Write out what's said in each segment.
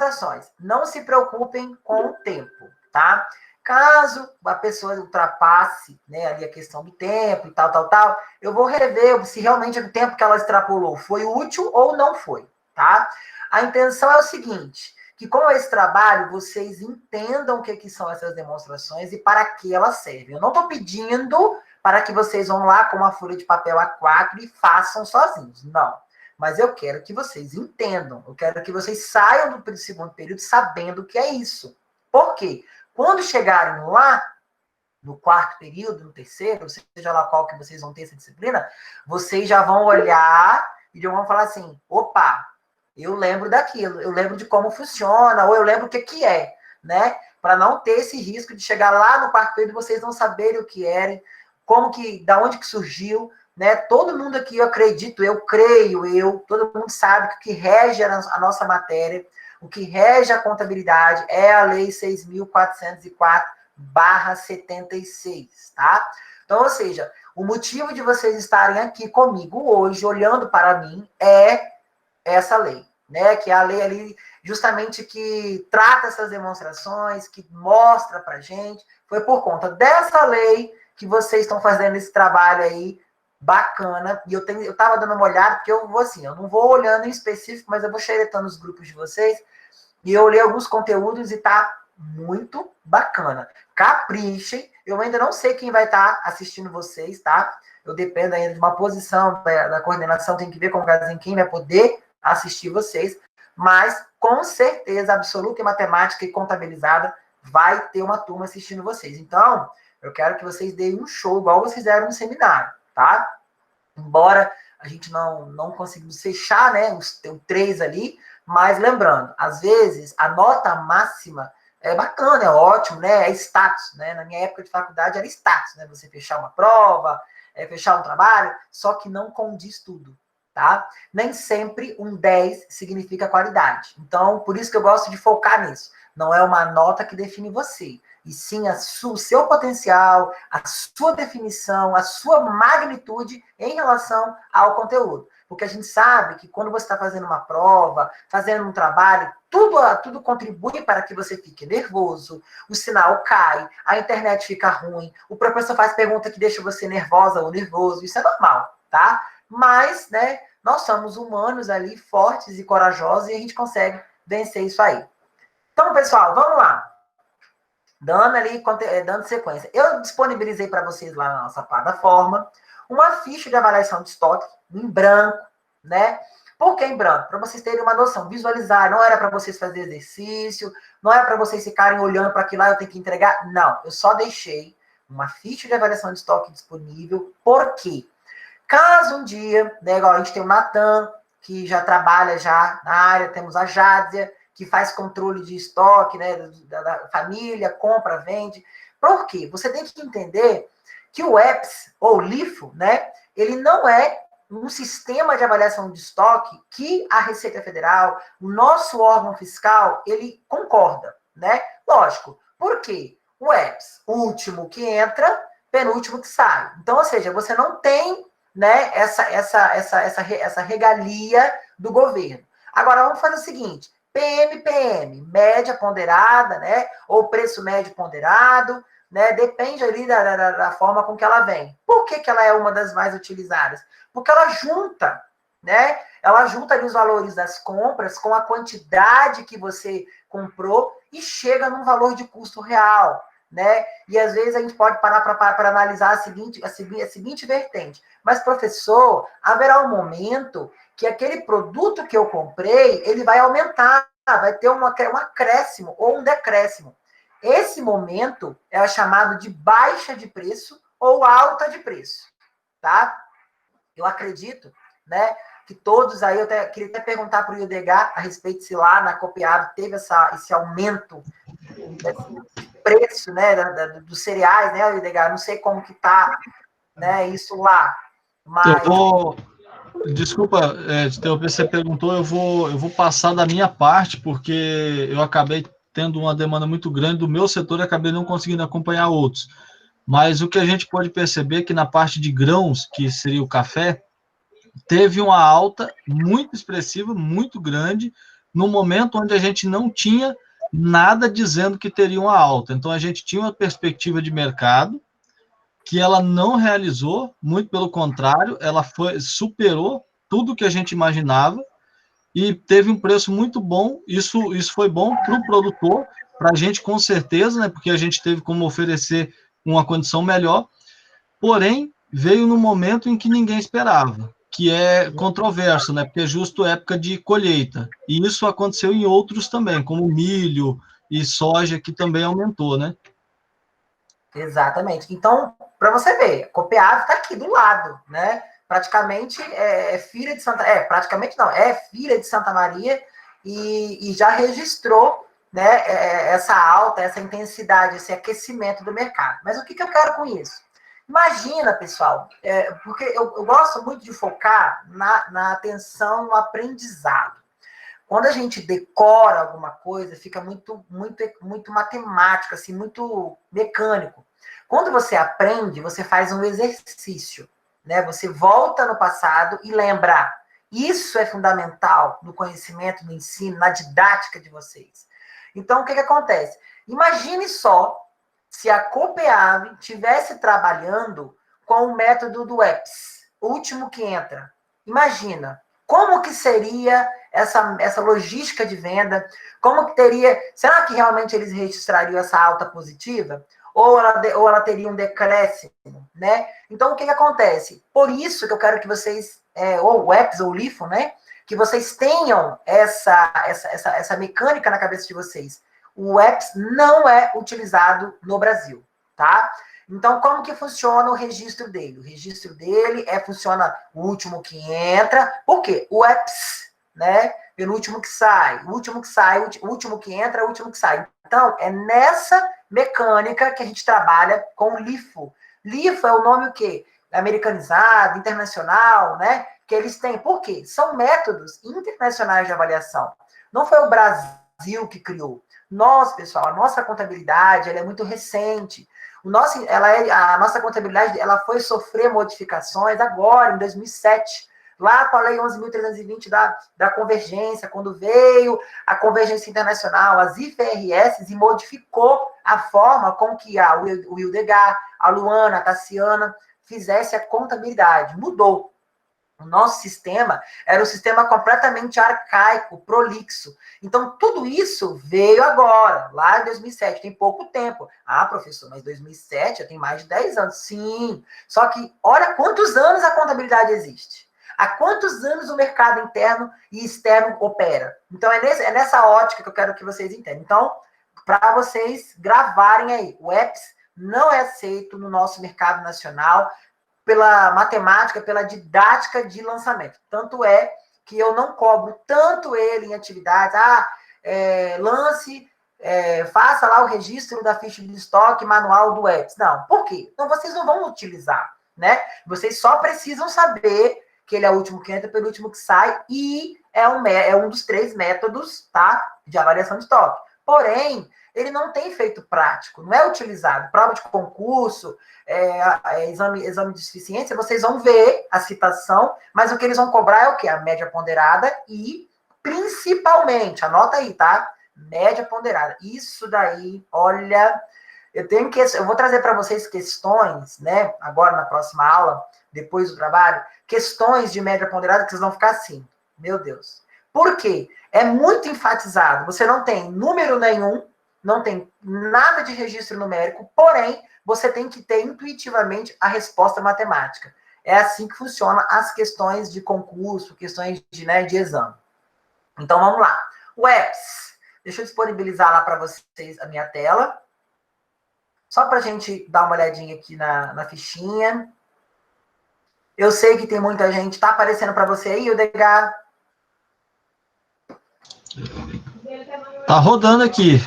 anotações. Não se preocupem com o tempo, tá? Caso a pessoa ultrapasse, né, ali a questão do tempo e tal, eu vou rever se realmente o tempo que ela extrapolou foi útil ou não foi, tá? A intenção é o seguinte, que com esse trabalho vocês entendam o que são essas demonstrações e para que elas servem. Eu não estou pedindo para que vocês vão lá com uma folha de papel A4 e façam sozinhos, não. Mas eu quero que vocês entendam, eu quero que vocês saiam do segundo período sabendo o que é isso. Por quê? Quando chegarem lá, no quarto período, no terceiro, seja lá qual que vocês vão ter essa disciplina, vocês já vão olhar e já vão falar assim, opa, eu lembro daquilo, eu lembro de como funciona, ou eu lembro o que é, né? Para não ter esse risco de chegar lá no quarto período e vocês não saberem o que era, como que, da onde que surgiu, né? Todo mundo aqui, eu acredito, eu creio, todo mundo sabe que o que rege a nossa matéria, o que rege a contabilidade é a Lei 6.404/76, tá? Então, ou seja, o motivo de vocês estarem aqui comigo hoje, olhando para mim, é essa lei, né? Que é a lei ali, justamente que trata essas demonstrações, que mostra pra gente. Foi por conta dessa lei que vocês estão fazendo esse trabalho aí bacana. E eu tava dando uma olhada, porque eu vou assim, eu não vou olhando em específico, mas eu vou xeretando os grupos de vocês. E eu olhei alguns conteúdos e tá muito bacana. Caprichem. Eu ainda não sei quem vai estar assistindo vocês, tá? Eu dependo ainda de uma posição da coordenação, tem que ver como quem vai poder assistir vocês. Mas, com certeza absoluta em matemática e contabilizada, vai ter uma turma assistindo vocês. Então, eu quero que vocês deem um show, igual vocês deram no seminário, tá? Embora a gente não conseguimos fechar, né, o 3 ali, mas lembrando, às vezes, a nota máxima é bacana, é ótimo, né? É status, né? Na minha época de faculdade era status, né? Você fechar uma prova, fechar um trabalho, só que não condiz tudo, tá? Nem sempre um 10 significa qualidade. Então, por isso que eu gosto de focar nisso. Não é uma nota que define você, e sim o seu potencial, a sua definição, a sua magnitude em relação ao conteúdo. Porque a gente sabe que quando você está fazendo uma prova, fazendo um trabalho, tudo contribui para que você fique nervoso, o sinal cai, a internet fica ruim, o professor faz pergunta que deixa você nervosa ou nervoso, isso é normal, tá? Mas, né, nós somos humanos ali, fortes e corajosos, e a gente consegue vencer isso aí. Então, pessoal, vamos lá. Dando sequência. Eu disponibilizei para vocês lá na nossa plataforma uma ficha de avaliação de estoque em branco, né? Por que em branco? Para vocês terem uma noção, visualizar. Não era para vocês fazerem exercício, não era para vocês ficarem olhando para aquilo lá, eu tenho que entregar. Não, eu só deixei uma ficha de avaliação de estoque disponível. Por quê? Caso um dia, né, igual a gente tem o Natan, que já trabalha já na área, temos a Jádia, que faz controle de estoque, né, da família, compra, vende. Por quê? Você tem que entender que o EPS, ou LIFO, né, ele não é um sistema de avaliação de estoque que a Receita Federal, o nosso órgão fiscal, ele concorda, né? Lógico. Por quê? O EPS, último que entra, penúltimo que sai. Então, ou seja, você não tem, né, essa regalia do governo. Agora, vamos fazer o seguinte, PMPM, média ponderada, né, ou preço médio ponderado, né, depende ali da forma com que ela vem. Por que ela é uma das mais utilizadas? Porque ela junta, né, ela junta ali os valores das compras com a quantidade que você comprou e chega num valor de custo real, né, e às vezes a gente pode parar para analisar a seguinte vertente. Mas, professor, haverá um momento que aquele produto que eu comprei, ele vai aumentar, vai ter um acréscimo ou um decréscimo. Esse momento é chamado de baixa de preço ou alta de preço, tá? Eu acredito, né, que todos aí, queria até perguntar para o IDH a respeito se lá na Copiado teve esse aumento de preço, né, dos cereais, né, IDH, não sei como que tá, né, isso lá, mas... Desculpa te interromper, você perguntou, eu vou passar da minha parte, porque eu acabei tendo uma demanda muito grande do meu setor e acabei não conseguindo acompanhar outros. Mas o que a gente pode perceber é que na parte de grãos, que seria o café, teve uma alta muito expressiva, muito grande, no momento onde a gente não tinha nada dizendo que teria uma alta. Então, a gente tinha uma perspectiva de mercado que ela não realizou, muito pelo contrário, ela superou tudo que a gente imaginava e teve um preço muito bom. Isso foi bom para o produtor, para a gente com certeza, né, porque a gente teve como oferecer uma condição melhor, porém, veio no momento em que ninguém esperava, que é controverso, né, porque é justo época de colheita, e isso aconteceu em outros também, como milho e soja, que também aumentou, né? Exatamente. Então, para você ver, Copiave está aqui do lado, né? Praticamente é filha de Santa... praticamente não, é filha de Santa Maria e já registrou, né, essa alta, essa intensidade, esse aquecimento do mercado. Mas o que eu quero com isso? Imagina, pessoal, porque eu gosto muito de focar na atenção no aprendizado. Quando a gente decora alguma coisa, fica muito matemático, assim, muito mecânico. Quando você aprende, você faz um exercício, né? Você volta no passado e lembra. Isso é fundamental no conhecimento, no ensino, na didática de vocês. Então, o que acontece? Imagine só se a Copeave estivesse trabalhando com o método do EPS, o último que entra. Imagina, como que seria essa logística de venda? Como que teria... Será que realmente eles registrariam essa alta positiva? Ou ela teria um decréscimo, né? Então, o que acontece? Por isso que eu quero que vocês, ou o EPS ou o LIFO, né? Que vocês tenham essa mecânica na cabeça de vocês. O EPS não é utilizado no Brasil, tá? Então, como que funciona o registro dele? O registro dele funciona o último que entra. Por quê? O EPS, né? Penúltimo que sai, o último que sai, o último que entra, o último que sai. Então, é nessa mecânica que a gente trabalha com o LIFO. LIFO é o nome o quê? Americanizado, internacional, né? Que eles têm. Por quê? São métodos internacionais de avaliação. Não foi o Brasil que criou. Nós, pessoal, a nossa contabilidade ela é muito recente. A nossa contabilidade ela foi sofrer modificações agora, em 2007, lá com a Lei 11.320 da convergência, quando veio a convergência internacional, as IFRS, e modificou a forma com que o Hildegard, a Luana, a Tassiana fizesse a contabilidade. Mudou. O nosso sistema era um sistema completamente arcaico, prolixo. Então, tudo isso veio agora, lá em 2007, tem pouco tempo. Ah, professor, mas 2007 já tem mais de 10 anos. Sim, só que olha quantos anos a contabilidade existe. Há quantos anos o mercado interno e externo opera. Então, é nessa ótica que eu quero que vocês entendam. Então, para vocês gravarem aí, o EPS não é aceito no nosso mercado nacional, pela matemática, pela didática de lançamento. Tanto é que eu não cobro tanto ele em atividades. Lance, faça lá o registro da ficha de estoque manual do EPS. Não, por quê? Então, vocês não vão utilizar, né? Vocês só precisam saber que ele é o último que entra, pelo último que sai, e é um dos 3 métodos, tá? De avaliação de estoque. Porém, ele não tem efeito prático, não é utilizado. Prova de concurso, exame de suficiência, vocês vão ver a citação, mas o que eles vão cobrar é o quê? A média ponderada e, principalmente, anota aí, tá? Média ponderada. Isso daí, olha, eu vou trazer para vocês questões, né? Agora na próxima aula, depois do trabalho, questões de média ponderada que vocês vão ficar assim, meu Deus. Por quê? É muito enfatizado. Você não tem número nenhum, não tem nada de registro numérico, porém, você tem que ter intuitivamente a resposta matemática. É assim que funcionam as questões de concurso, questões de exame. Então, vamos lá. O EPS. Deixa eu disponibilizar lá para vocês a minha tela. Só para a gente dar uma olhadinha aqui na fichinha. Eu sei que tem muita gente. Está aparecendo para você aí, Hildegard? Tá rodando aqui.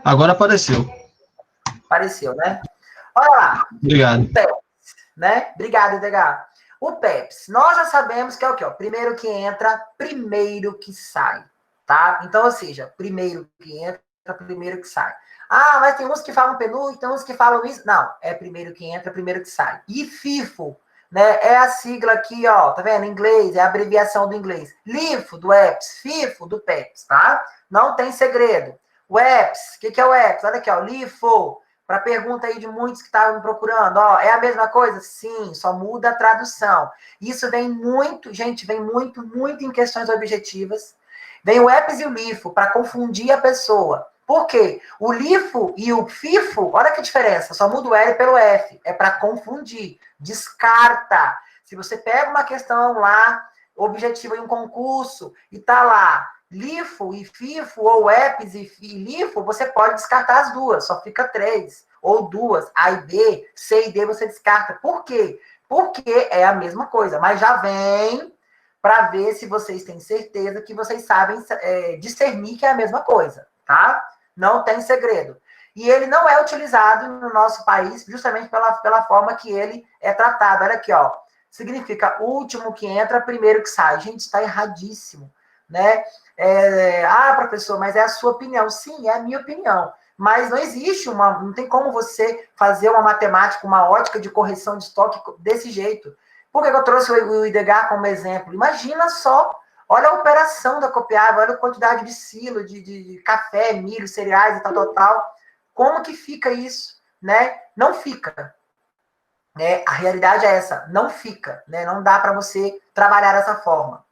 Agora apareceu. Apareceu, né? Olha lá. Obrigado. O PEPS, né? Obrigado, Hildegard. O PEPS, nós já sabemos que é o quê? Ó, primeiro que entra, primeiro que sai, tá? Então, ou seja, primeiro que entra, primeiro que sai. Ah, mas tem uns que falam penúltimo, tem uns que falam isso. Não, é primeiro que entra, primeiro que sai. E FIFO, né? É a sigla aqui, ó, tá vendo? Em inglês, é a abreviação do inglês. LIFO, do EPS, FIFO, do PEPS, tá? Não tem segredo. O EPS, o que é o EPS? Olha aqui, ó, LIFO, para pergunta aí de muitos que estavam procurando, ó, é a mesma coisa? Sim, só muda a tradução. Isso vem muito, gente, vem muito em questões objetivas. Vem o EPS e o LIFO para confundir a pessoa. Por quê? O LIFO e o FIFO, olha que diferença, só muda o L pelo F, é para confundir, descarta. Se você pega uma questão lá, objetiva em um concurso, e tá lá, LIFO e FIFO, ou EPS e LIFO, você pode descartar as duas, só fica 3, ou 2, A e B, C e D você descarta. Por quê? Porque é a mesma coisa, mas já vem para ver se vocês têm certeza que vocês sabem discernir que é a mesma coisa, tá? Não tem segredo. E ele não é utilizado no nosso país justamente pela forma que ele é tratado. Olha aqui, ó. Significa último que entra, primeiro que sai. Gente, está erradíssimo, né? Professor, mas é a sua opinião. Sim, é a minha opinião. Mas não existe não tem como você fazer uma matemática, uma ótica de correção de estoque desse jeito. Por que eu trouxe o IDH como exemplo? Imagina só, olha a operação da copiável, olha a quantidade de silo, de café, milho, cereais e tal. Como que fica isso, né? Não fica. Né? A realidade é essa, não fica, né? Não dá para você trabalhar dessa forma.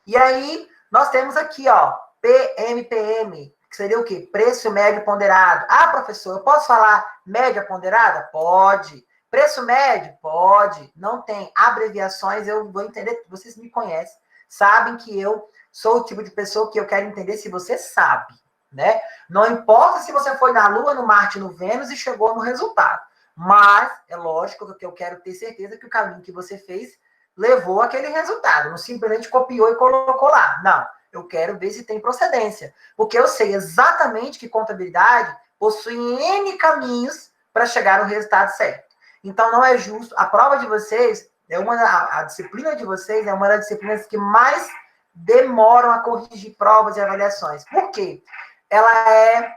E aí, nós temos aqui, ó, PMPM, que seria o quê? Preço médio ponderado. Ah, professor, eu posso falar média ponderada? Pode. Preço médio? Pode. Não tem abreviações, eu vou entender, vocês me conhecem, sabem que eu sou o tipo de pessoa que eu quero entender se você sabe, né? Não importa se você foi na Lua, no Marte, no Vênus e chegou no resultado. Mas, é lógico que eu quero ter certeza que o caminho que você fez levou aquele resultado. Não simplesmente copiou e colocou lá. Não. Eu quero ver se tem procedência. Porque eu sei exatamente que contabilidade possui N caminhos para chegar no resultado certo. Então, não é justo. A prova de vocês, a disciplina de vocês é uma das disciplinas que mais demoram a corrigir provas e avaliações. Por quê? Ela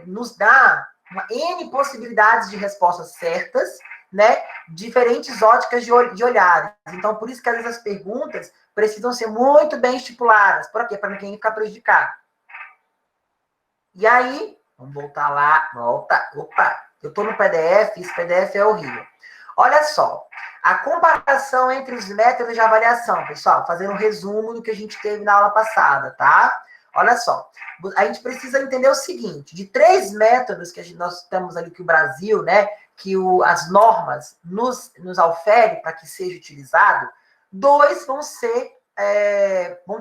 nos dá N possibilidades de respostas certas, né? Diferentes óticas de olhares. Então, por isso que às vezes as perguntas precisam ser muito bem estipuladas. Por quê? Para ninguém ficar prejudicado. E aí, vamos voltar lá. Volta. Opa, eu estou no PDF, esse PDF é horrível. Olha só, a comparação entre os métodos de avaliação, pessoal, fazendo um resumo do que a gente teve na aula passada, tá? Olha só, a gente precisa entender o seguinte, de 3 métodos que nós temos ali que o Brasil, né, que as normas nos oferem para que seja utilizado, 2 vão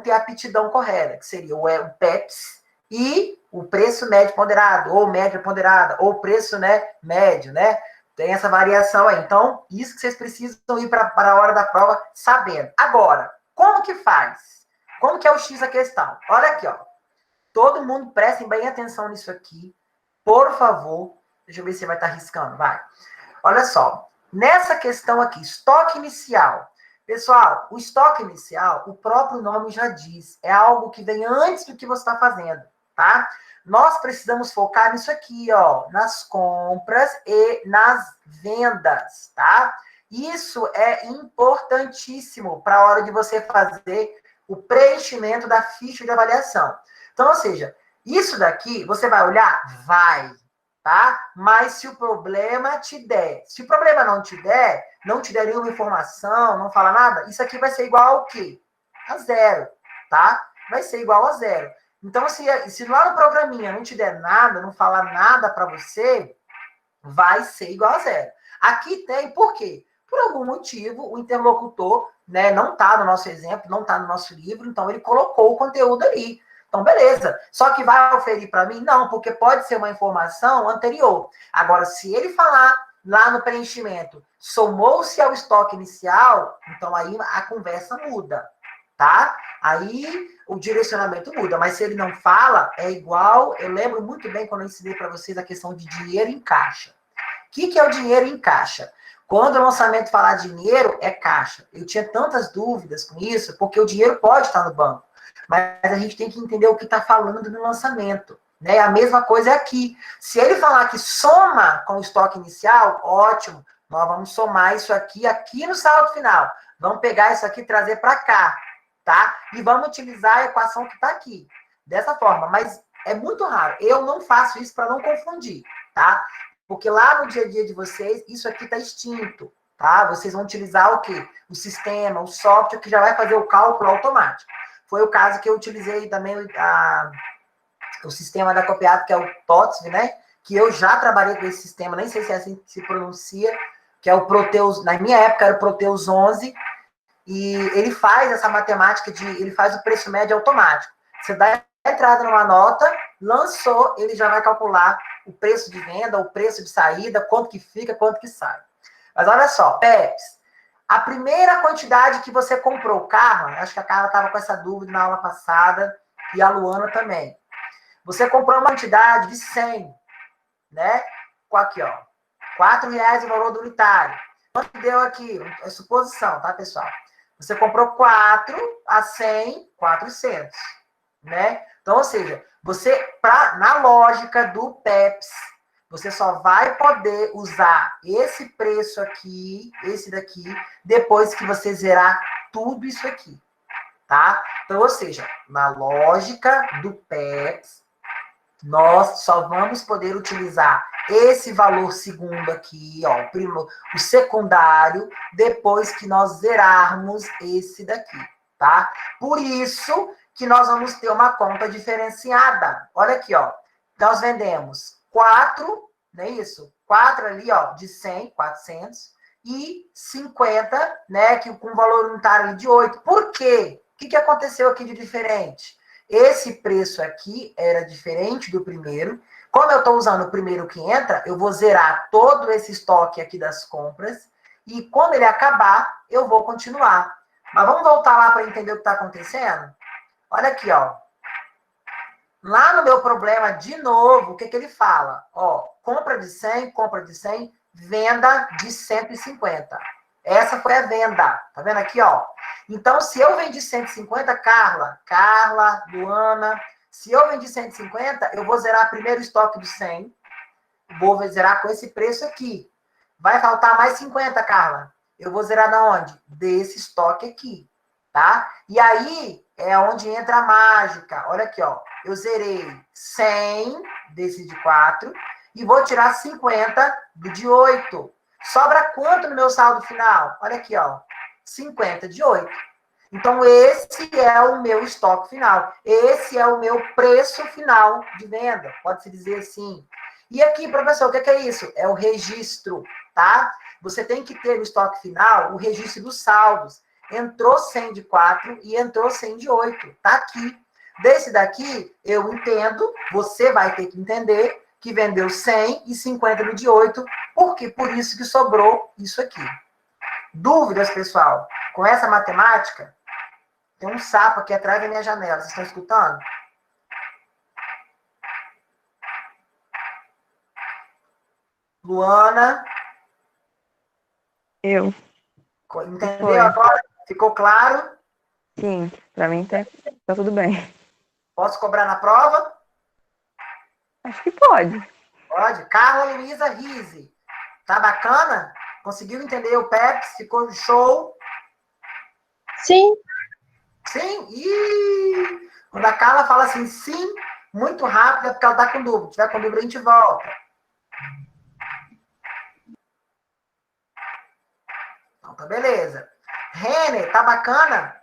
ter a aptidão correta, que seria o PEPS e o preço médio ponderado, ou média ponderada, ou preço, né, médio, né? Tem essa variação aí. Então, isso que vocês precisam ir para a hora da prova sabendo. Agora, como que faz? Como que é o X da questão? Olha aqui, ó. Todo mundo prestem bem atenção nisso aqui. Por favor. Deixa eu ver se você vai estar riscando. Vai. Olha só. Nessa questão aqui, estoque inicial. Pessoal, o estoque inicial, o próprio nome já diz. É algo que vem antes do que você está fazendo, tá? Nós precisamos focar nisso aqui, ó, nas compras e nas vendas, tá? Isso é importantíssimo para a hora de você fazer o preenchimento da ficha de avaliação. Então, ou seja, isso daqui, você vai olhar? Vai, tá? Mas se o problema te der, se o problema não te der nenhuma informação, não fala nada, isso aqui vai ser igual ao quê? A 0, tá? Vai ser igual a 0. Então, se lá no programinha não te der nada, não falar nada para você, vai ser igual a 0. Aqui tem, por quê? Por algum motivo, o interlocutor, né, não está no nosso exemplo, não está no nosso livro, então ele colocou o conteúdo ali. Então, beleza. Só que vai oferir para mim? Não, porque pode ser uma informação anterior. Agora, se ele falar lá no preenchimento, somou-se ao estoque inicial, então aí a conversa muda, tá? Aí o direcionamento muda, mas se ele não fala, é igual. Eu lembro muito bem quando eu ensinei para vocês a questão de dinheiro em caixa. O que é o dinheiro em caixa? Quando o lançamento falar dinheiro, é caixa. Eu tinha tantas dúvidas com isso, porque o dinheiro pode estar no banco, mas a gente tem que entender o que está falando no lançamento. Né? A mesma coisa é aqui. Se ele falar que soma com o estoque inicial, ótimo, Nós vamos somar isso aqui no saldo final. Vamos pegar isso aqui e trazer para cá, tá? E vamos utilizar a equação que está aqui. Dessa forma, mas é muito raro. Eu não faço isso para não confundir, tá? Porque lá no dia a dia de vocês, isso aqui está extinto, tá? Vocês vão utilizar o quê? O sistema, o software que já vai fazer o cálculo automático. Foi o caso que eu utilizei também o sistema da Copiado, que é o TOTSV, né? Que eu já trabalhei com esse sistema, nem sei se é assim que se pronuncia, que é o Proteus, na minha época era o Proteus 11, e ele faz essa matemática ele faz o preço médio automático. Você dá a entrada numa nota, lançou, ele já vai calcular o preço de venda, o preço de saída, quanto que fica, quanto que sai. Mas olha só, PEPs, a primeira quantidade que você comprou, Carla, acho que a Carla estava com essa dúvida na aula passada, e a Luana também. Você comprou uma quantidade de 100, né? Aqui, ó. R$4 o valor do unitário. Quanto deu aqui? É suposição, tá, pessoal? Você comprou 4 a 100, 400, né? Então, ou seja, na lógica do PEPS, você só vai poder usar esse preço aqui, esse daqui, depois que você zerar tudo isso aqui, tá? Então, ou seja, na lógica do PEPS, nós só vamos poder utilizar esse valor segundo aqui, ó, o secundário, depois que nós zerarmos esse daqui, tá? Por isso que nós vamos ter uma conta diferenciada. Olha aqui, ó. Nós vendemos 4, não é isso? 4 ali, ó, de 100, 400, e 50, né, com valor unitário ali de 8. Por quê? O que aconteceu aqui de diferente? Esse preço aqui era diferente do primeiro. Como eu estou usando o primeiro que entra, eu vou zerar todo esse estoque aqui das compras. E quando ele acabar, eu vou continuar. Mas vamos voltar lá para entender o que está acontecendo? Olha aqui, ó. Lá no meu problema, de novo, o que ele fala? Ó, compra de 100, venda de 150. Essa foi a venda. Tá vendo aqui, ó? Então, se eu vendi 150, Carla, Luana, se eu vendi 150, eu vou zerar primeiro o estoque do 100, vou zerar com esse preço aqui. Vai faltar mais 50, Carla. Eu vou zerar da onde? Desse estoque aqui, tá? E aí é onde entra a mágica. Olha aqui, ó. Eu zerei 100 desse de 4 e vou tirar 50 do de 8. Sobra quanto no meu saldo final? Olha aqui, ó. 50 de 8. Então, esse é o meu estoque final. Esse é o meu preço final de venda. Pode-se dizer assim. E aqui, professor, o que é isso? É o registro, tá? Você tem que ter no estoque final o registro dos saldos. Entrou 100 de 4 e entrou 100 de 8. Tá aqui. Desse daqui, eu entendo, você vai ter que entender que vendeu 100 e 50 no de 8, porque por isso que sobrou isso aqui. Dúvidas, pessoal? Com essa matemática? Tem um sapo aqui atrás da minha janela. Vocês estão escutando? Luana? Eu. Entendeu Foi. agora? Ficou claro? Sim, pra mim tá tudo bem. Posso cobrar na prova? Acho que pode. Pode. Carla Luísa Rise. Tá bacana? Conseguiu entender o PEPS? Ficou show? Sim. Sim? Ih! Quando a Carla fala assim, sim, muito rápido, é porque ela tá com dúvida. Se tiver com dúvida, a gente volta. Então, tá beleza. Renner, tá bacana?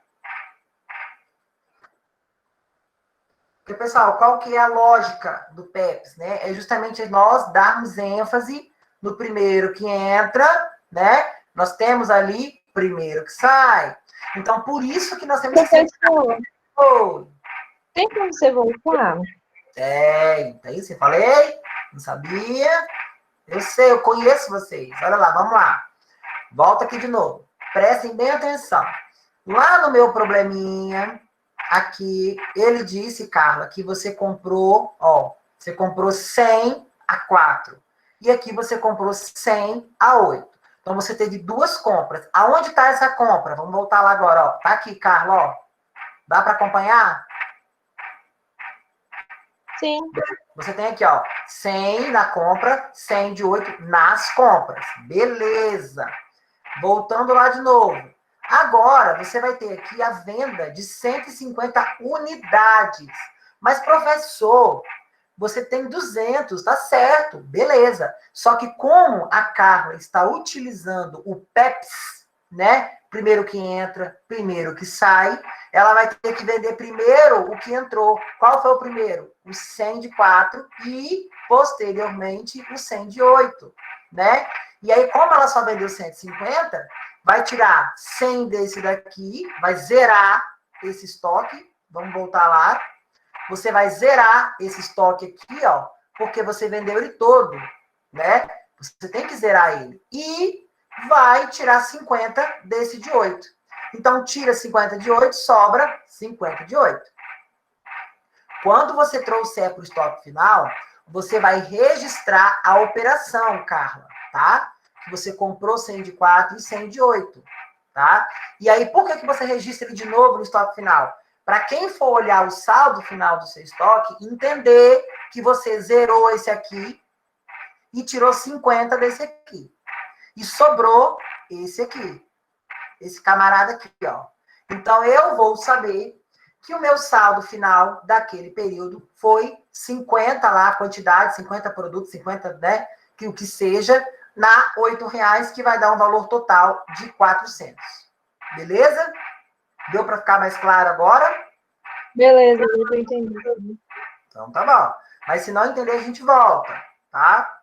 Porque, pessoal, qual que é a lógica do PEPS, né? É justamente nós darmos ênfase no primeiro que entra, né? Nós temos ali primeiro que sai. Então, por isso que nós temos que ser... Tem como você voltar? Tem, você falei? Não sabia? Eu sei, eu conheço vocês. Olha lá, vamos lá. Volta aqui de novo. Prestem bem atenção. Lá no meu probleminha, aqui, ele disse, Carla, que você comprou, ó, você comprou 100 a 4. E aqui você comprou 100 a 8. Então, você teve duas compras. Aonde está essa compra? Vamos voltar lá agora, ó. Tá aqui, Carla, ó. Dá para acompanhar? Sim. Você tem aqui, ó, 100 na compra, 100 de 8 nas compras. Beleza. Voltando lá de novo. Agora, você vai ter aqui a venda de 150 unidades. Mas, professor, você tem 200, tá certo, beleza. Só que como a Carla está utilizando o PEPS, né? Primeiro que entra, primeiro que sai, ela vai ter que vender primeiro o que entrou. Qual foi o primeiro? O 100 de 4 e, posteriormente, o 100 de 8, né? E aí, como ela só vendeu 150, vai tirar 100 desse daqui, vai zerar esse estoque. Vamos voltar lá. Você vai zerar esse estoque aqui, ó, porque você vendeu ele todo, né? Você tem que zerar ele. E vai tirar 50 desse de 8. Então, tira 50 de 8, sobra 50 de 8. Quando você trouxer para o estoque final, você vai registrar a operação, Carla, tá? Que você comprou 100 de 4 e 100 de 8, tá? E aí, por que você registra ele de novo no estoque final? Para quem for olhar o saldo final do seu estoque, entender que você zerou esse aqui e tirou 50 desse aqui. E sobrou esse aqui. Esse camarada aqui, ó. Então, eu vou saber que o meu saldo final daquele período foi 50 lá, a quantidade, 50 produtos, 50, né? Que o que seja, na R$8, que vai dar um valor total de 400. Beleza? Deu para ficar mais claro agora? Beleza, eu tô entendendo. Então, tá bom. Mas se não entender, a gente volta, tá?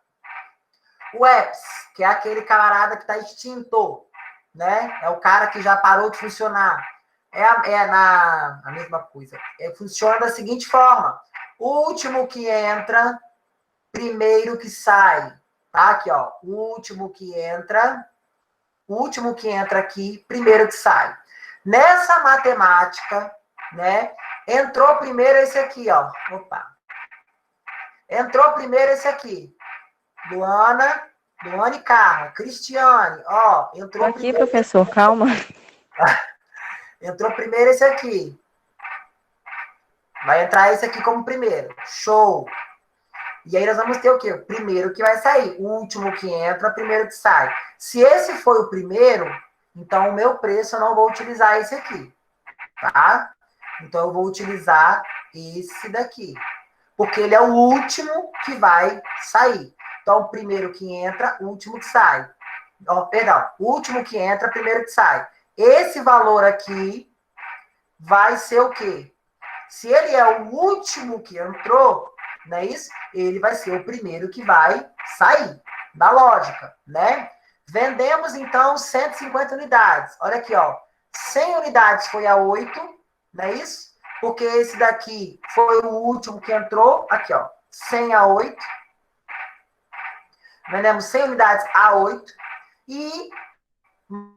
O EPS, que é aquele camarada que está extinto, né? É o cara que já parou de funcionar. A mesma coisa. Funciona da seguinte forma. O último que entra, primeiro que sai. Tá? Aqui, ó. O último que entra aqui, primeiro que sai. Nessa matemática, né? Entrou primeiro esse aqui, ó. Opa. Entrou primeiro esse aqui. Luana e Carla. Cristiane, ó. Entrou Tô aqui, primeiro. professor, calma. Entrou primeiro esse aqui. Vai entrar esse aqui como primeiro. Show. E aí nós vamos ter o quê? O primeiro que vai sair. O último que entra, o primeiro que sai. Se esse foi o primeiro, então o meu preço eu não vou utilizar esse aqui. Tá? Então eu vou utilizar esse daqui. Porque ele é o último que vai sair. Então, o primeiro que entra, o último que sai. Oh, perdão, o último que entra, primeiro que sai. Esse valor aqui vai ser o quê? Se ele é o último que entrou, não é isso? Ele vai ser o primeiro que vai sair. Na lógica, né? Vendemos, então, 150 unidades. Olha aqui, ó. 100 unidades foi a 8, não é isso? Porque esse daqui foi o último que entrou. Aqui, ó. 100 a 8. Vendemos 100 unidades a 8. E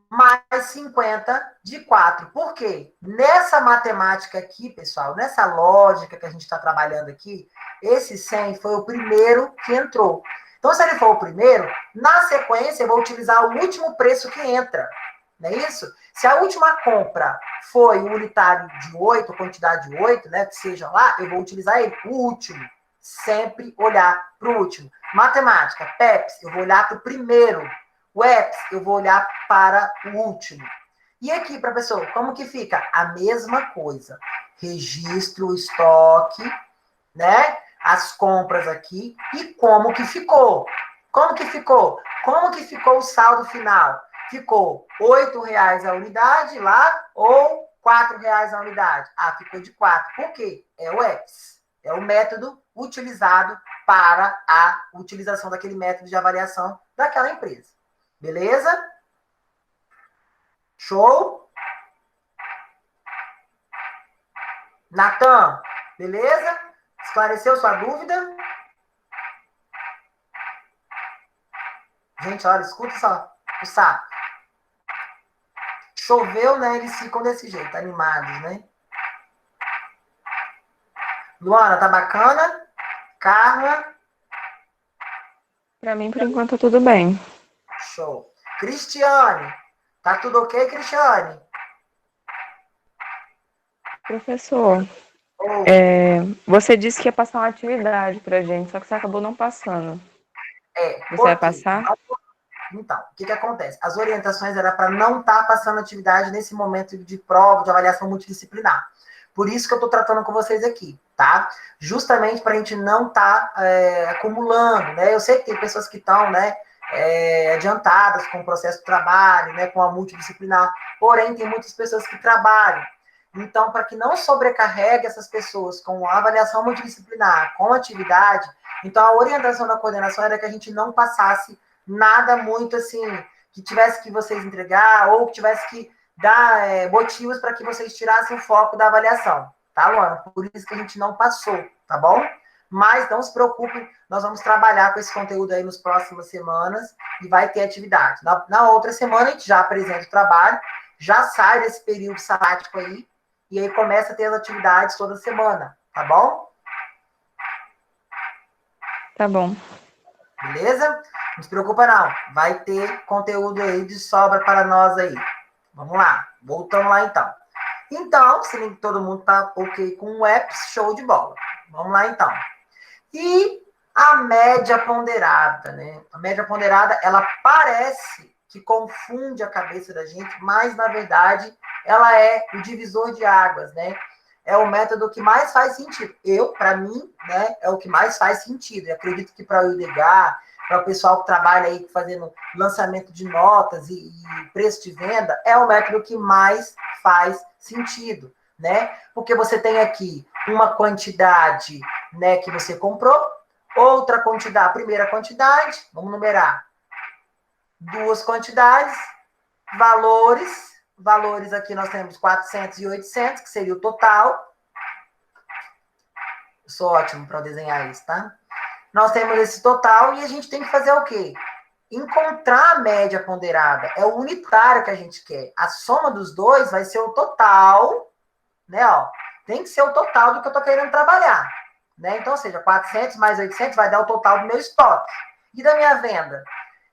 mais 50 de 4. Por quê? Nessa matemática aqui, pessoal, nessa lógica que a gente está trabalhando aqui, esse 100 foi o primeiro que entrou. Então, se ele for o primeiro, na sequência, eu vou utilizar o último preço que entra. Não é isso? Se a última compra foi o unitário de 8, quantidade de 8, né, que seja lá, eu vou utilizar ele, o último. Sempre olhar para o último. Matemática, PEPS, eu vou olhar para o primeiro. O EPS, eu vou olhar para o último. E aqui, professor, como que fica? A mesma coisa. Registro o estoque, né? As compras aqui e como que ficou. Como que ficou? Como que ficou o saldo final? Ficou R$8 a unidade lá ou R$4 a unidade? Ah, ficou de 4. Por quê? É o EPS. É o método utilizado para a utilização daquele método de avaliação daquela empresa. Beleza? Show? Natan, beleza? Esclareceu sua dúvida? Gente, olha, escuta só o sapo. Choveu, né? Eles ficam desse jeito, animados, né? Luana, tá bacana? Carla? Pra mim, por enquanto, tudo bem. Show. Cristiane, tá tudo ok, Cristiane? Professor, Você disse que ia passar uma atividade pra gente, só que você acabou não passando. Você vai Por quê? passar? Então, o que acontece? As orientações eram para não estar passando atividade nesse momento de prova, de avaliação multidisciplinar. Por isso que eu estou tratando com vocês aqui, tá? Justamente para a gente não estar acumulando, né? Eu sei que tem pessoas que estão, né, adiantadas com o processo de trabalho, né, com a multidisciplinar, porém, tem muitas pessoas que trabalham. Então, para que não sobrecarregue essas pessoas com a avaliação multidisciplinar, com atividade, então a orientação da coordenação era que a gente não passasse nada muito assim, que tivesse que vocês entregar, ou que tivesse que dar motivos para que vocês tirassem o foco da avaliação, tá, Luana? Por isso que a gente não passou, tá bom? Mas não se preocupem, nós vamos trabalhar com esse conteúdo aí nas próximas semanas e vai ter atividade. Na outra semana a gente já apresenta o trabalho, já sai desse período sabático aí, e aí começa a ter as atividades toda semana, tá bom? Tá bom. Beleza? Não se preocupa não, vai ter conteúdo aí de sobra para nós aí. Vamos lá, voltando lá então. Então, se todo mundo tá ok com o EPS, show de bola. Vamos lá então. E a média ponderada, né? A média ponderada, ela parece que confunde a cabeça da gente, mas na verdade ela é o divisor de águas, né? É o método que mais faz sentido. Para mim, né, é o que mais faz sentido. Eu acredito que para o IDH, para o pessoal que trabalha aí fazendo lançamento de notas e preço de venda, é o método que mais faz sentido, né? Porque você tem aqui uma quantidade, né, que você comprou, outra quantidade, a primeira quantidade, vamos numerar, duas quantidades, valores aqui nós temos 400 e 800, que seria o total. Eu sou ótimo para desenhar isso, tá? Nós temos esse total e a gente tem que fazer o quê? Encontrar a média ponderada. É o unitário que a gente quer. A soma dos dois vai ser o total, né? Ó, tem que ser o total do que eu estou querendo trabalhar. Né? Então, ou seja, 400 mais 800 vai dar o total do meu estoque. E da minha venda?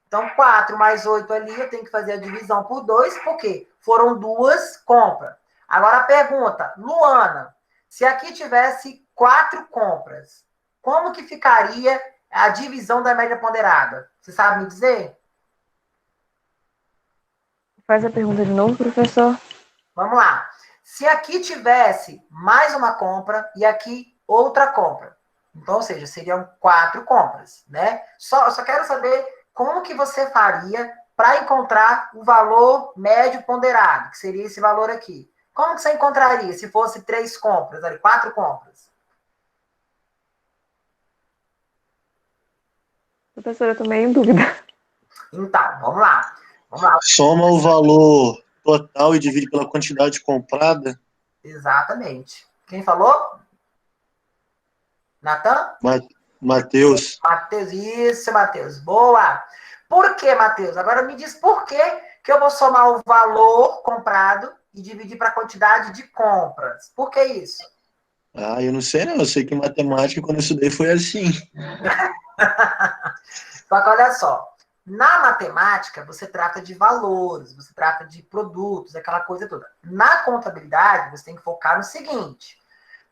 Então, 4 mais 8 ali, eu tenho que fazer a divisão por 2, porque foram duas compras. Agora a pergunta, Luana, se aqui tivesse 4 compras, como que ficaria a divisão da média ponderada? Você sabe me dizer? Faz a pergunta de novo, professor. Vamos lá. Se aqui tivesse mais uma compra e aqui outra compra, então, ou seja, seriam 4 compras, né? Só quero saber como que você faria para encontrar o valor médio ponderado, que seria esse valor aqui. Como que você encontraria se fosse 3 compras, 4 compras? Professora, eu tô meio em dúvida. Então, vamos lá. Vamos lá. Soma o valor total e divide pela quantidade comprada. Exatamente. Quem falou? Natan? Matheus. Matheus, isso, Matheus. Boa. Por que, Matheus? Agora me diz por que eu vou somar o valor comprado e dividir para a quantidade de compras. Por que isso? Ah, eu não sei não. Eu sei que matemática, quando eu estudei, foi assim. Só que olha só. Na matemática, você trata de valores, você trata de produtos, aquela coisa toda. Na contabilidade, você tem que focar no seguinte.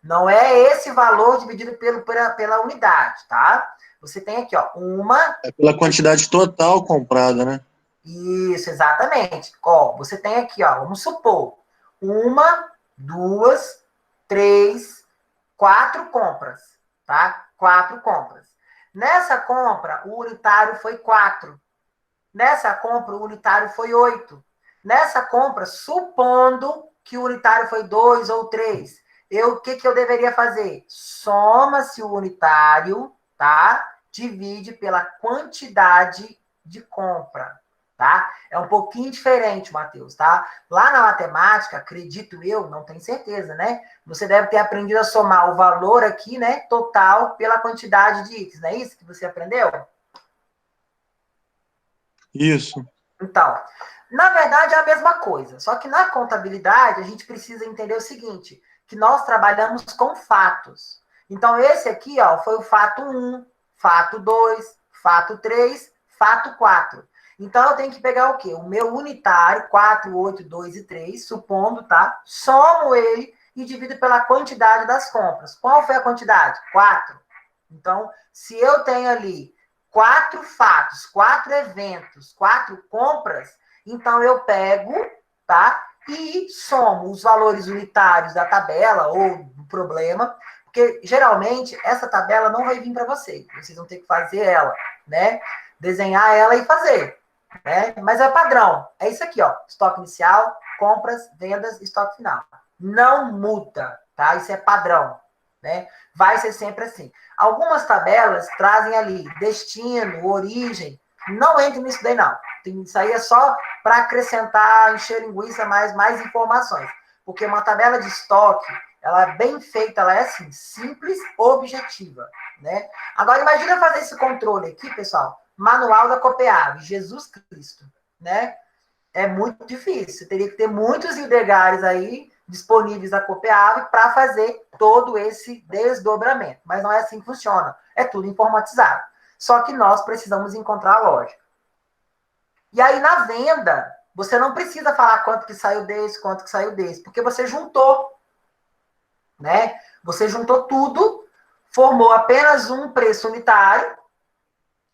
Não é esse valor dividido pela unidade, tá? Você tem aqui, ó, É pela quantidade total comprada, né? Isso, exatamente. Ó, você tem aqui, ó, vamos supor, 1, 2, 3, 4 compras, tá? 4 compras. Nessa compra, o unitário foi 4. Nessa compra, o unitário foi 8. Nessa compra, supondo que o unitário foi 2 ou 3, o que eu deveria fazer? Soma-se o unitário, tá? Divide pela quantidade de compra, tá? É um pouquinho diferente, Matheus, tá? Lá na matemática, acredito eu, não tenho certeza, né? Você deve ter aprendido a somar o valor aqui, né, total, pela quantidade de itens, não é isso que você aprendeu? Isso. Então, na verdade é a mesma coisa, só que na contabilidade a gente precisa entender o seguinte, que nós trabalhamos com fatos. Então, esse aqui, ó, foi o fato 1, fato 2, fato 3, fato 4. Então, eu tenho que pegar o quê? O meu unitário, 4, 8, 2 e 3, supondo, tá? Somo ele e divido pela quantidade das compras. Qual foi a quantidade? 4. Então, se eu tenho ali 4 fatos, 4 eventos, 4 compras, então eu pego, tá? E somo os valores unitários da tabela ou do problema, porque geralmente essa tabela não vai vir para vocês. Vocês vão ter que fazer ela, né? Desenhar ela e fazer, né? Mas é padrão. É isso aqui, ó. Estoque inicial, compras, vendas, estoque final. Não muda, tá? Isso é padrão, né? Vai ser sempre assim. Algumas tabelas trazem ali destino, origem. Não entre nisso daí, não. Isso aí é só para acrescentar, encher linguiça, mais informações. Porque uma tabela de estoque, ela é bem feita, ela é assim, simples, objetiva, né? Agora, imagina fazer esse controle aqui, pessoal, manual da Copeab, Jesus Cristo, né? É muito difícil. Você teria que ter muitos IDEGARES aí disponíveis da Copeab para fazer todo esse desdobramento. Mas não é assim que funciona. É tudo informatizado. Só que nós precisamos encontrar a lógica. E aí, na venda, você não precisa falar quanto que saiu desse, quanto que saiu desse, porque você juntou, né? Você juntou tudo, formou apenas um preço unitário,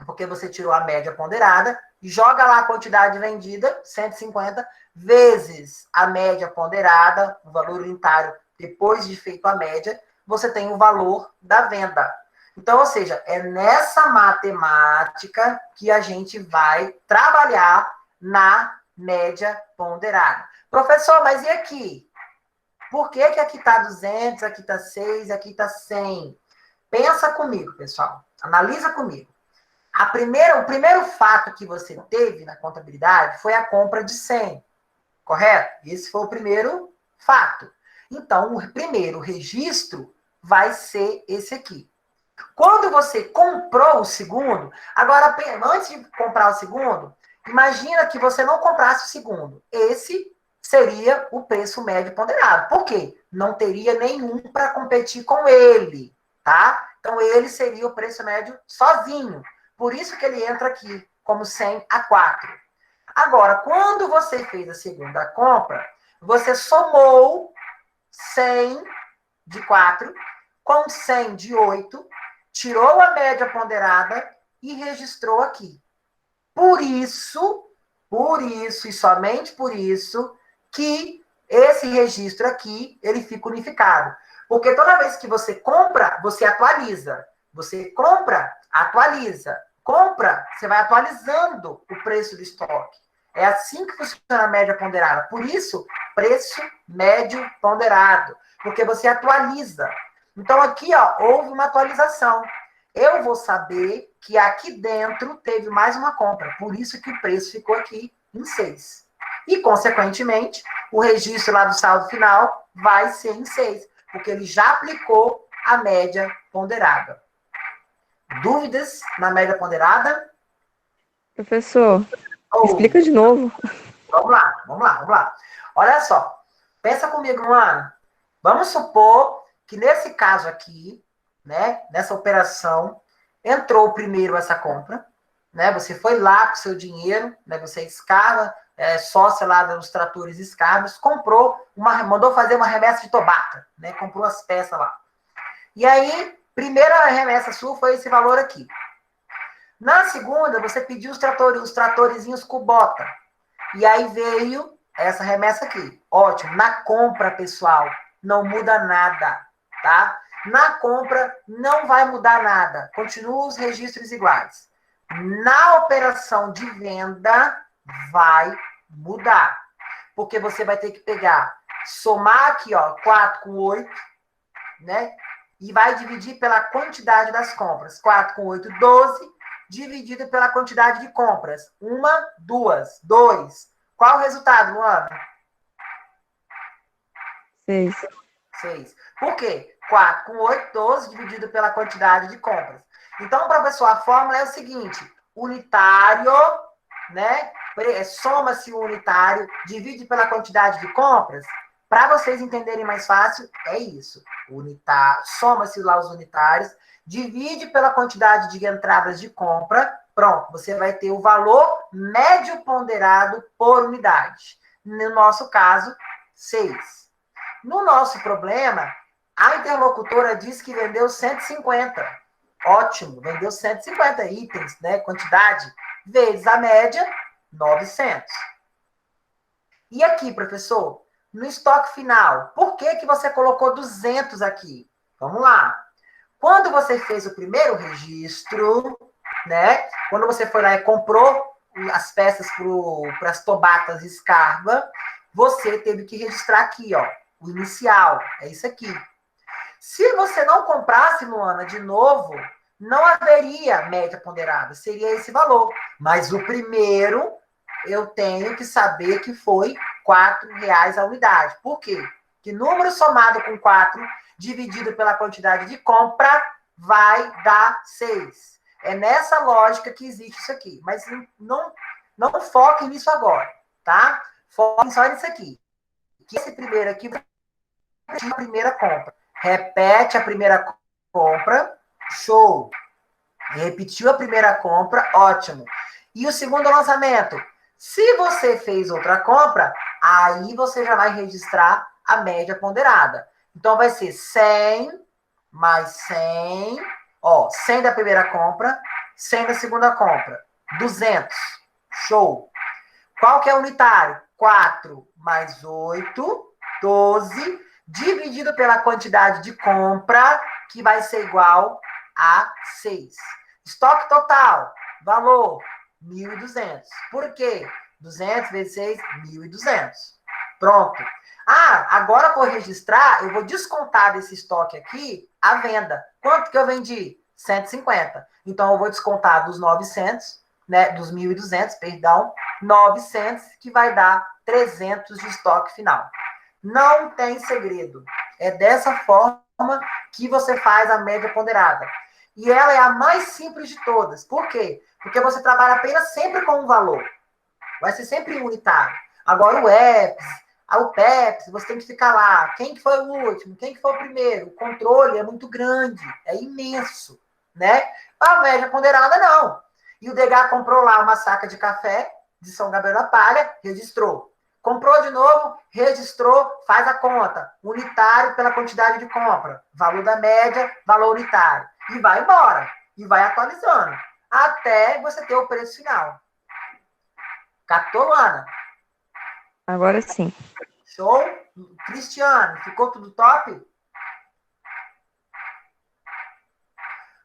porque você tirou a média ponderada, e joga lá a quantidade vendida, 150, vezes a média ponderada, o valor unitário, depois de feito a média, você tem o valor da venda. Então, ou seja, é nessa matemática que a gente vai trabalhar na média ponderada. Professor, mas e aqui? Por que aqui está 200, aqui está 6, aqui está 100? Pensa comigo, pessoal. Analisa comigo. O primeiro fato que você teve na contabilidade foi a compra de 100, correto? Esse foi o primeiro fato. Então, o primeiro registro vai ser esse aqui. Quando você comprou o segundo, agora, antes de comprar o segundo, imagina que você não comprasse o segundo. Esse seria o preço médio ponderado. Por quê? Não teria nenhum para competir com ele, tá? Então, ele seria o preço médio sozinho. Por isso que ele entra aqui como 100 a 4. Agora, quando você fez a segunda compra, você somou 100 de 4 com 100 de 8, tirou a média ponderada e registrou aqui. Por isso e somente por isso, que esse registro aqui, ele fica unificado. Porque toda vez que você compra, você atualiza. Você compra, atualiza. Compra, você vai atualizando o preço do estoque. É assim que funciona a média ponderada. Por isso, preço médio ponderado. Porque você atualiza. Então, aqui, ó, houve uma atualização. Eu vou saber que aqui dentro teve mais uma compra. Por isso que o preço ficou aqui em 6. E, consequentemente, o registro lá do saldo final vai ser em 6. Porque ele já aplicou a média ponderada. Dúvidas na média ponderada? Professor, explica de novo. Vamos lá. Olha só. Pensa comigo, Luana. Vamos supor que nesse caso aqui, né, nessa operação, entrou primeiro essa compra, né? Você foi lá com o seu dinheiro, né? Você escava, sócia lá dos tratores escavos, mandou fazer uma remessa de tobata, né? Comprou as peças lá. E aí, primeira remessa sua foi esse valor aqui. Na segunda, você pediu os tratorezinhos Kubota. E aí veio essa remessa aqui. Ótimo. Na compra, pessoal, não muda nada, tá? Na compra, não vai mudar nada. Continuam os registros iguais. Na operação de venda, vai mudar. Porque você vai ter que pegar, somar aqui, ó, 4 com 8, né? E vai dividir pela quantidade das compras. 4 com 8, 12, dividido pela quantidade de compras. 1, 2, 2. Qual o resultado, Luana? 6. 6. Por quê? 4 com 8, 12, dividido pela quantidade de compras. Então, professor, a fórmula é o seguinte. Unitário, né? Soma-se o unitário, divide pela quantidade de compras. Para vocês entenderem mais fácil, é isso. Soma-se lá os unitários, divide pela quantidade de entradas de compra. Pronto, você vai ter o valor médio ponderado por unidade. No nosso caso, 6. No nosso problema, a interlocutora disse que vendeu 150. Ótimo, vendeu 150 itens, né? Quantidade, vezes a média, 900. E aqui, professor, no estoque final, por que que você colocou 200 aqui? Vamos lá. Quando você fez o primeiro registro, né? Quando você foi lá e comprou as peças para as tobatas Scarva, você teve que registrar aqui, ó, o inicial, é isso aqui. Se você não comprasse, Luana, de novo, não haveria média ponderada, seria esse valor. Mas o primeiro, eu tenho que saber que foi R$ 4 a unidade. Por quê? Que número somado com 4, dividido pela quantidade de compra, vai dar 6. É nessa lógica que existe isso aqui. Mas não foquem nisso agora, tá? Foquem só nisso aqui. Que esse primeiro aqui vai repetir a primeira compra. Repete a primeira compra, show. Repetiu a primeira compra, ótimo. E o segundo lançamento? Se você fez outra compra, aí você já vai registrar a média ponderada. Então, vai ser 100 mais 100, ó, 100 da primeira compra, 100 da segunda compra, 200. Show. Qual que é o unitário? 4 mais 8, 12, dividido pela quantidade de compra, que vai ser igual a 6. Estoque total, valor, 1.200. Por quê? 200 vezes 6, 1.200. Pronto. Ah, agora por registrar, eu vou descontar desse estoque aqui a venda. Quanto que eu vendi? 150. Então, eu vou descontar dos 900, né, dos 1.200, perdão, 900, que vai dar 300 de estoque final. Não tem segredo. É dessa forma que você faz a média ponderada. E ela é a mais simples de todas. Por quê? Porque você trabalha apenas sempre com um valor. Vai ser sempre unitário. Agora, o EPS, o PEPS, você tem que ficar lá. Quem que foi o último? Quem que foi o primeiro? O controle é muito grande, é imenso, né? A média ponderada, não. E o DH comprou lá uma saca de café de São Gabriel da Palha, registrou. Comprou de novo, registrou, faz a conta. Unitário pela quantidade de compra. Valor da média, valor unitário. E vai embora. E vai atualizando. Até você ter o preço final. Captou, Luana? Agora sim. Show? Cristiano, ficou tudo top?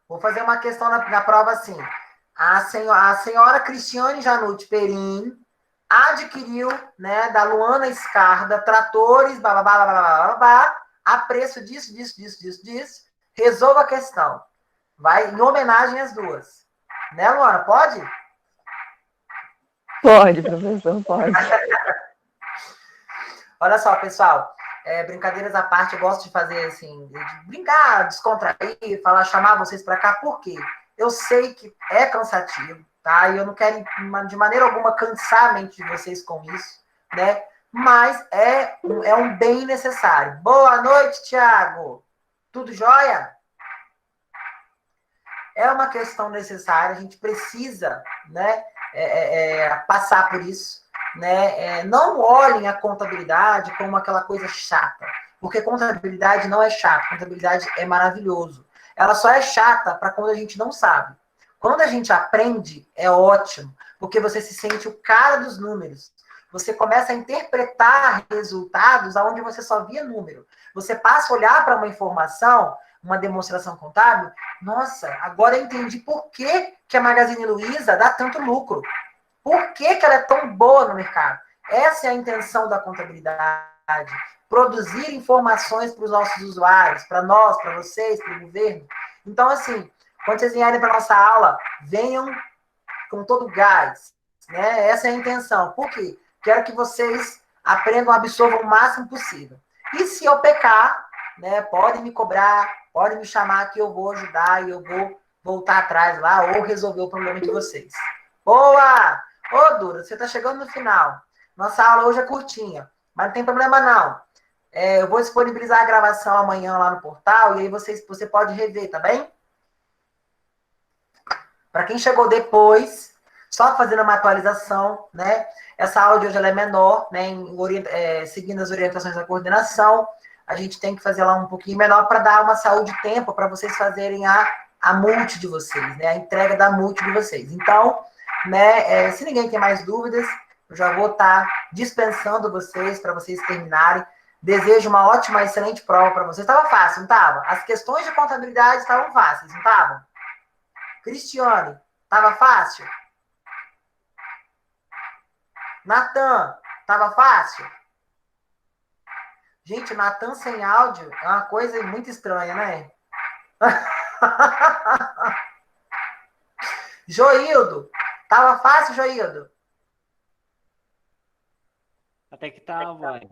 Vou fazer uma questão na prova assim. A senhora Cristiane Janute Perim adquiriu, né, da Luana Escarda, tratores, blá, blá, blá, blá, blá, blá, blá, a preço disso. Resolva a questão. Vai em homenagem às duas. Né, Luana? Pode? Pode, professor, pode. Olha só, pessoal. Brincadeiras à parte, eu gosto de fazer assim, de brincar, descontrair, falar, chamar vocês para cá, por quê? Eu sei que é cansativo, tá? E eu não quero, de maneira alguma, cansar a mente de vocês com isso, né? Mas é um bem necessário. Boa noite, Thiago. Tudo jóia? É uma questão necessária, a gente precisa, né, passar por isso, né? Não olhem a contabilidade como aquela coisa chata, porque contabilidade não é chata, contabilidade é maravilhoso. Ela só é chata para quando a gente não sabe. Quando a gente aprende, é ótimo, porque você se sente o cara dos números. Você começa a interpretar resultados onde você só via número. Você passa a olhar para uma informação, uma demonstração contábil, nossa, agora eu entendi por que a Magazine Luiza dá tanto lucro. Por que ela é tão boa no mercado? Essa é a intenção da contabilidade. Produzir informações para os nossos usuários, para nós, para vocês, para o governo. Então, assim, quando vocês vierem para a nossa aula, venham com todo o gás. Né? Essa é a intenção. Por quê? Quero que vocês aprendam, absorvam o máximo possível. E se eu pecar, né, podem me cobrar, podem me chamar que eu vou ajudar e eu vou voltar atrás lá ou resolver o problema de vocês. Boa! Ô, Dura, você está chegando no final. Nossa aula hoje é curtinha, mas não tem problema não. Eu vou disponibilizar a gravação amanhã lá no portal e aí você pode rever, tá bem? Para quem chegou depois, só fazendo uma atualização, né? Essa aula de hoje ela é menor, né? Seguindo as orientações da coordenação. a gente tem que fazer lá um pouquinho menor para dar uma saúde e tempo para vocês fazerem a multi de vocês, né? A entrega da multi de vocês. Então, né, se ninguém tem mais dúvidas, eu já vou estar dispensando vocês para vocês terminarem. Desejo uma ótima, excelente prova para vocês. Estava fácil, não estava? As questões de contabilidade estavam fáceis, não estavam? Cristiane, estava fácil? Natan, estava fácil? Gente, Natan sem áudio é uma coisa muito estranha, né? Joildo, estava fácil, Joildo? Até que tá, vai.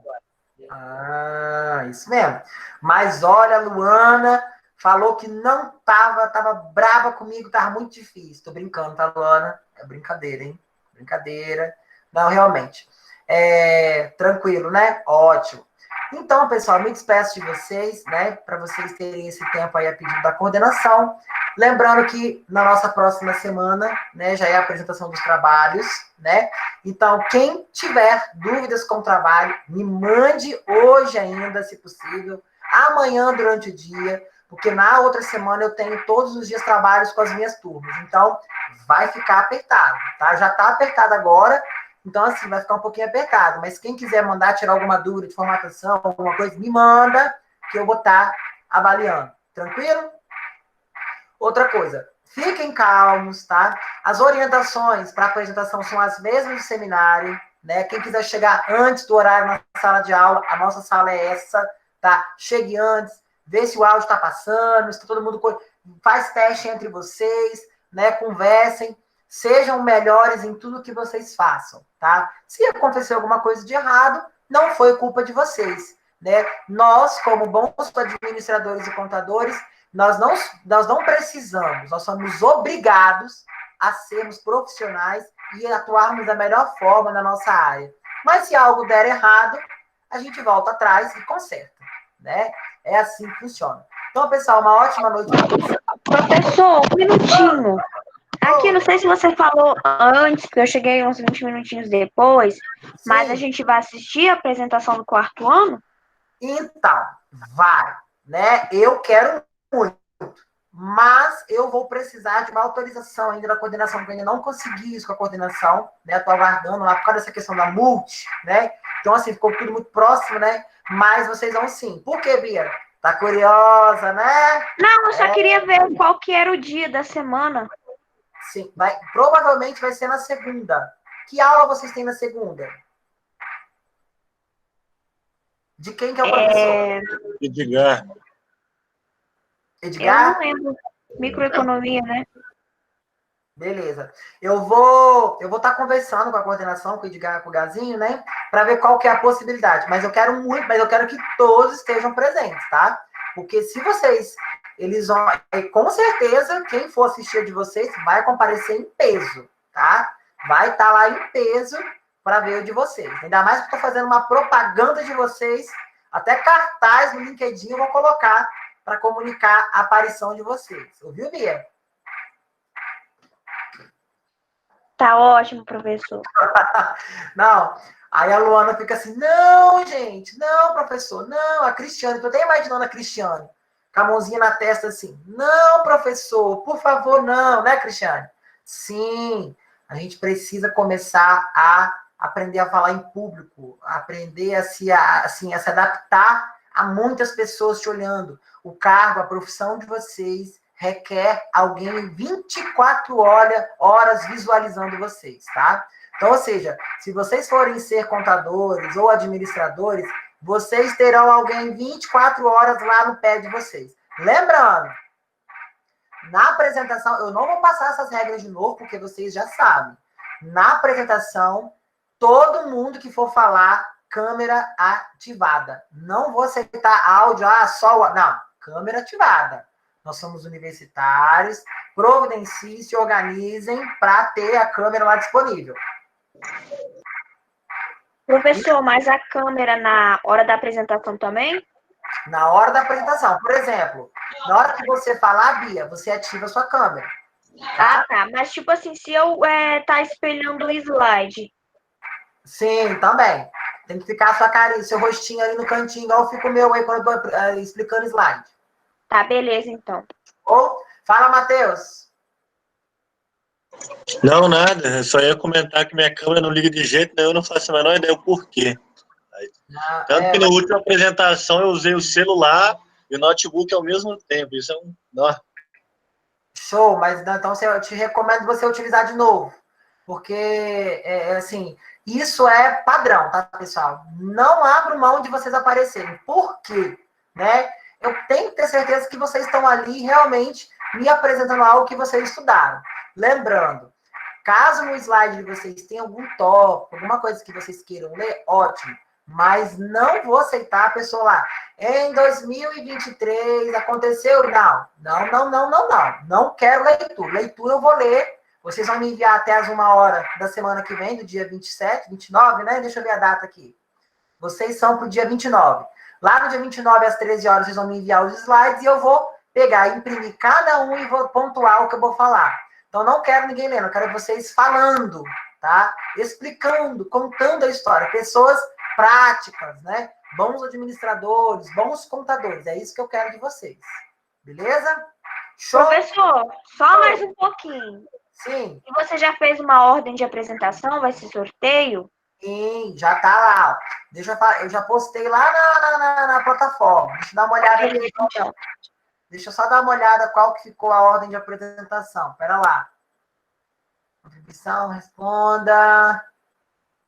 Isso mesmo. Mas olha, a Luana falou que não tava brava comigo, tava muito difícil. Tô brincando, tá, Luana? É brincadeira, hein? Brincadeira. Não, realmente. Tranquilo, né? Ótimo. Então, pessoal, me despeço de vocês, né? Para vocês terem esse tempo aí a pedido da coordenação. Lembrando que na nossa próxima semana, né, já é a apresentação dos trabalhos, né? Então, quem tiver dúvidas com o trabalho, me mande hoje ainda, se possível, amanhã durante o dia, porque na outra semana eu tenho todos os dias trabalhos com as minhas turmas. Então, vai ficar apertado, tá? Já está apertado agora, então, assim, vai ficar um pouquinho apertado. Mas quem quiser mandar tirar alguma dúvida de formatação, alguma coisa, me manda, que eu vou estar avaliando. Tranquilo? Outra coisa, fiquem calmos, tá? As orientações para a apresentação são as mesmas do seminário, né? Quem quiser chegar antes do horário na sala de aula, a nossa sala é essa, tá? Chegue antes, vê se o áudio está passando, se todo mundo faz teste entre vocês, né? Conversem, sejam melhores em tudo que vocês façam, tá? Se acontecer alguma coisa de errado, não foi culpa de vocês, né? Nós, como bons administradores e contadores, nós não precisamos, nós somos obrigados a sermos profissionais e atuarmos da melhor forma na nossa área. Mas se algo der errado, a gente volta atrás e conserta, né? É assim que funciona. Então, pessoal, uma ótima noite para vocês. Professor, um minutinho. Aqui, não sei se você falou antes, que eu cheguei uns 20 minutinhos depois, mas a gente vai assistir a apresentação do quarto ano? Então, vai, né? Eu quero muito, mas eu vou precisar de uma autorização ainda da coordenação, porque eu ainda não consegui isso com a coordenação, né? Estou aguardando lá por causa dessa questão da multi, né? Então, assim, ficou tudo muito próximo, né? Mas vocês vão sim. Por quê, Bia? Tá curiosa, né? Não, eu só queria ver qual que era o dia da semana. Sim, provavelmente vai ser na segunda. Que aula vocês têm na segunda? De quem que é o professor? Edgar. Edgar? Eu não lembro. Microeconomia, né? Beleza. Eu vou estar conversando com a coordenação, com o Edgar, com o Gazinho, né? Para ver qual que é a possibilidade. Mas eu quero que todos estejam presentes, tá? Porque se vocês, eles vão, com certeza, quem for assistir de vocês vai comparecer em peso, tá? Vai estar lá em peso para ver o de vocês. Ainda mais que eu estou fazendo uma propaganda de vocês, até cartaz no LinkedIn eu vou colocar para comunicar a aparição de vocês. Ouviu, Bia? Tá ótimo, professor. Não, aí a Luana fica assim, não, gente, não, professor, não, a Cristiane, tô até imaginando a Cristiane, com a mãozinha na testa assim, não, professor, por favor, não, né, Cristiane? Sim, a gente precisa começar a aprender a falar em público, aprender a se adaptar a muitas pessoas te olhando. O cargo, a profissão de vocês requer alguém 24 horas visualizando vocês, tá? Então, ou seja, se vocês forem ser contadores ou administradores, vocês terão alguém 24 horas lá no pé de vocês. Lembrando, na apresentação, eu não vou passar essas regras de novo, porque vocês já sabem. Na apresentação, todo mundo que for falar, câmera ativada. Não vou aceitar áudio, não, câmera ativada. Nós somos universitários, providenciem, se organizem para ter a câmera lá disponível. Professor, mas a câmera na hora da apresentação também? Na hora da apresentação. Por exemplo, na hora que você falar, Bia, você ativa a sua câmera. Tá? Tá. Mas, tipo assim, se eu tá espelhando o slide. Sim, também. Tem que ficar a sua carinha, seu rostinho ali no cantinho, igual fica o meu aí quando eu tô explicando slide. Tá, beleza, então. Ou, fala, Matheus. Não, nada. Eu só ia comentar que minha câmera não liga de jeito nenhum, eu não faço a menor ideia o porquê. Tanto que na última apresentação eu usei o celular e o notebook ao mesmo tempo. Isso é um... Show, mas então eu te recomendo você utilizar de novo. Porque, assim, isso é padrão, tá, pessoal? Não abro mão de vocês aparecerem. Por quê? Né? Eu tenho que ter certeza que vocês estão ali realmente me apresentando algo que vocês estudaram. Lembrando, caso no slide de vocês tenha algum tópico, alguma coisa que vocês queiram ler, ótimo. Mas não vou aceitar a pessoa lá. Em 2023 aconteceu? Não. Não quero leitura. Leitura eu vou ler. Vocês vão me enviar até as 1h da semana que vem, do dia 27, 29, né? Deixa eu ver a data aqui. Vocês são para o dia 29. Lá no dia 29, às 13 horas, vocês vão me enviar os slides e eu vou pegar, imprimir cada um e vou pontuar o que eu vou falar. Então, não quero ninguém lendo, eu quero vocês falando, tá? Explicando, contando a história. Pessoas práticas, né? Bons administradores, bons contadores. É isso que eu quero de vocês. Beleza? Show? Professor, só mais um pouquinho. Sim. E você já fez uma ordem de apresentação? Vai ser sorteio? Sim, já tá lá. Eu já postei lá na plataforma. Deixa eu dar uma olhada aqui. Então. Deixa eu só dar uma olhada qual que ficou a ordem de apresentação. Pera lá. Contribuição, responda.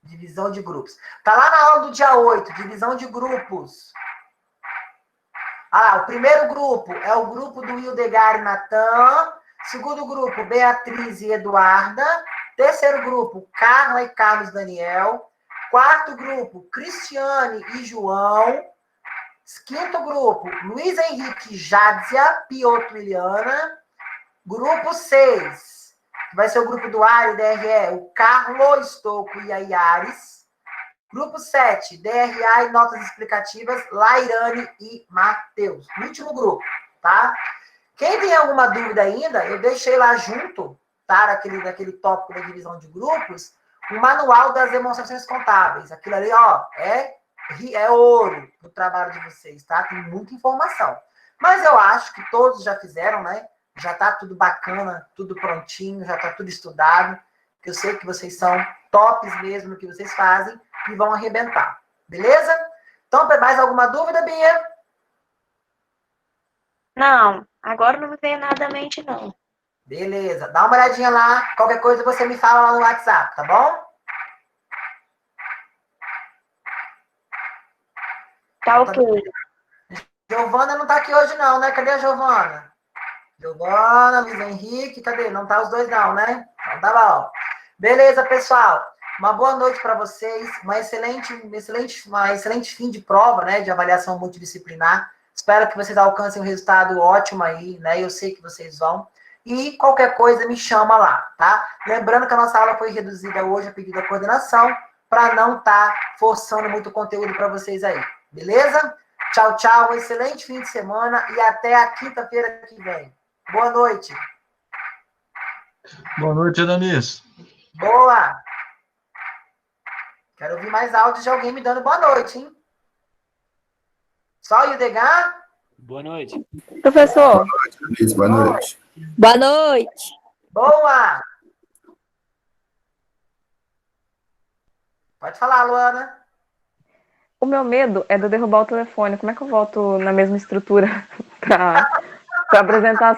Divisão de grupos. Tá lá na aula do dia 8, divisão de grupos. O primeiro grupo é o grupo do Hildegar e Natan. Segundo grupo, Beatriz e Eduarda. Terceiro grupo, Carla e Carlos Daniel. Quarto grupo, Cristiane e João. Quinto grupo, Luiz Henrique, Jádzia, Piotr e Liliana. Grupo 6, que vai ser o grupo do Ari, DRE, o Carlos Estocco e a Iares. Grupo 7, DRA e notas explicativas, Lairane e Matheus. Último grupo, tá? Quem tem alguma dúvida ainda, eu deixei lá junto, tá? Daquele tópico da divisão de grupos, o manual das demonstrações contábeis. Aquilo ali, ó, é ouro no trabalho de vocês, tá? Tem muita informação. Mas eu acho que todos já fizeram, né? Já tá tudo bacana, tudo prontinho, já tá tudo estudado. Eu sei que vocês são tops mesmo no que vocês fazem e vão arrebentar. Beleza? Então, mais alguma dúvida, Bia? Não, agora não me veio nada à mente, não. Beleza. Dá uma olhadinha lá. Qualquer coisa você me fala lá no WhatsApp, tá bom? Tá ok. Giovana não tá aqui hoje não, né? Cadê a Giovana? Giovana, Luiz Henrique, cadê? Não tá os dois não, né? Então tá bom. Beleza, pessoal. Uma boa noite para vocês. Um excelente fim de prova, né? De avaliação multidisciplinar. Espero que vocês alcancem um resultado ótimo aí, né? Eu sei que vocês vão. E qualquer coisa me chama lá, tá? Lembrando que a nossa aula foi reduzida hoje a pedido da coordenação, para não estar forçando muito conteúdo para vocês aí. Beleza? Tchau, tchau. Um excelente fim de semana e até a quinta-feira que vem. Boa noite. Boa noite, Adamis. Boa. Quero ouvir mais áudios de alguém me dando boa noite, hein? Só o Hildegar? Boa noite. Professor. Boa noite. Boa noite. Boa. Pode falar, Luana. O meu medo é de eu derrubar o telefone. Como é que eu volto na mesma estrutura para apresentar